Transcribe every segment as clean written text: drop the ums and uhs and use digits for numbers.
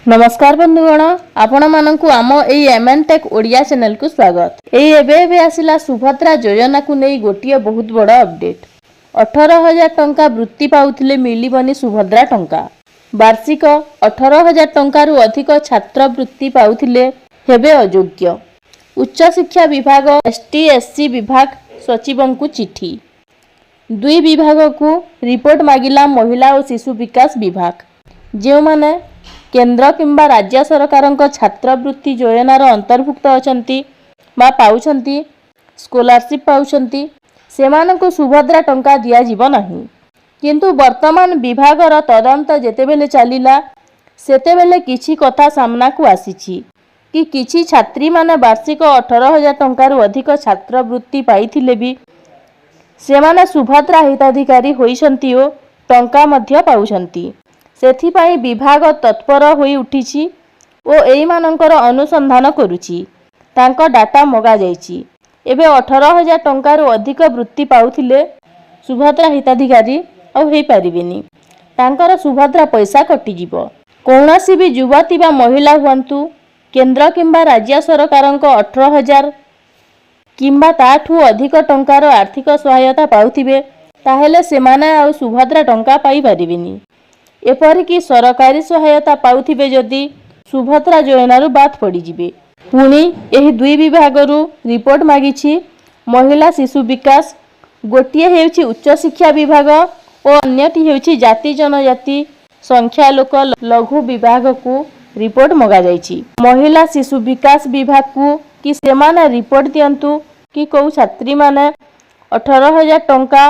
नमस्कार बंधुगण आपण मानक आम एई एमएन टेक ओडिया चैनल को स्वागत। एई एबे आसिला सुभद्रा योजना को नहीं गोटिए बहुत बड़ अपडेट। 18,000 टंका वृत्ति पाउथिले मिलिबनी सुभद्रा टंका। वार्षिक 18,000 टंकारु अधिक छात्रवृत्ति पाउथिले हेबे अयोग्य। उच्च शिक्षा विभाग एसटी एससी विभाग सचिवों को चिठी। दुई विभाग को रिपोर्ट मागिला महिला और शिशु विकास विभाग। जो माने केंद्र किंबा राज्य सरकारक छात्रवृत्ति योजनार अंतर्भुक्त अछंती बा पाउछंती स्कॉलरशिप पाउछंती सेमानकु सुभद्रा टंका दिया जीव नाही। किंतु वर्तमान विभागर तदंत जेतेबेले चलिला सेतेबेले किछि कथा सामना को आसीछि कि किछि छात्री माने वार्षिक 18,000 टंकारु अधिक छात्रवृत्ति पाइथिले भी सेमाने सुभद्रा हिताधिकारी होइछंती ओ टंका मध्य पाउछंती। सेथिपाई विभाग तत्पर होई उठिछि ओ एई मानकर अनुसंधान करुछि। तांको डाटा मगा जाइछि। एबे 18,000 टंकारु अधिक वृत्ति पाउथिले सुभद्रा हिताधिकारी औ हेई परिबेनी। तांकर सुभद्रा पैसा कटि जिवो। कोनोसी भी युवती बा महिला हुंतु केंद्र किंबा राज्य सरकारक 18,000 किंबा ताठू अधिक टंकार आर्थिक सहायता पाउथिबे ताहेले सेमाने आ सुभद्रा टंका पाई परिबेनी। एपरिकी सरकारी सहायता पाउथिबे जदि सुभद्रा योजनारू बात पड़ी जिबे। पुणी एही दुई विभागरू रिपोर्ट मागिछि महिला शिशु विकास। गोटिए हेउछि उच्च शिक्षा विभाग और अन्यटी हेउछि जाति जनजाति संख्या लोक लघु विभाग को रिपोर्ट मगा जाइछि। महिला शिशु विकास विभाग को कि सेमाने रिपोर्ट दियंतु कि को छात्री माने 18,000 टंका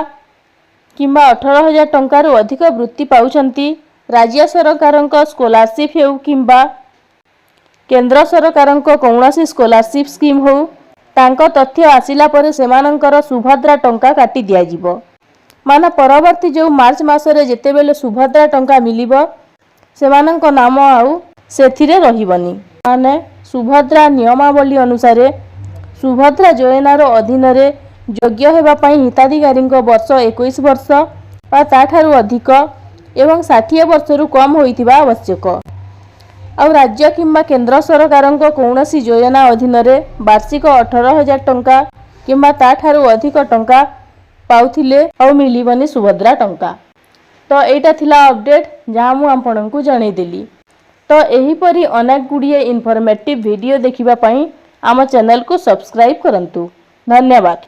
किंबा 18,000 टंकारु अधिक वृत्ति पाउछंती राज्य सरकारक स्कॉलरशिप हेउ किंबा केंद्र सरकारक कौनसी स्कॉलरशिप स्कीम हो तांको तथ्य आसिला परे सेमानंकर सुभद्रा टंका काटी दिया जिवो। माने परवर्ती जो मार्च मासरे जेतेबेले सुभद्रा टंका मिलिबो सेमानंक नाम आउ सेथिरे रहिबनी। माने सुभद्रा नियमावली अनुसार सुभद्रा योजनार अधीन रे योग्य हेबा पई हिताधिकारीक वर्ष 21 वर्ष बा ताठारु अधिक एवं 60 वर्षरु कम होइथिबा आवश्यक। और राज्य किंबा केंद्र सरकारक कौनसी योजना अधीन रे वार्षिक 18,000 टंका किंबा ताठारु अधिक टंका पाउथिले और मिलिबनी सुभद्रा टंका। तो एटा थिला अपडेट जहाँ मु आपनकु जणै देली। तो एही परी अनेक गुड़िए इनफॉर्मेटिव वीडियो देखिबा पई आम चैनल को सब्सक्राइब करंतु। धन्यवाद।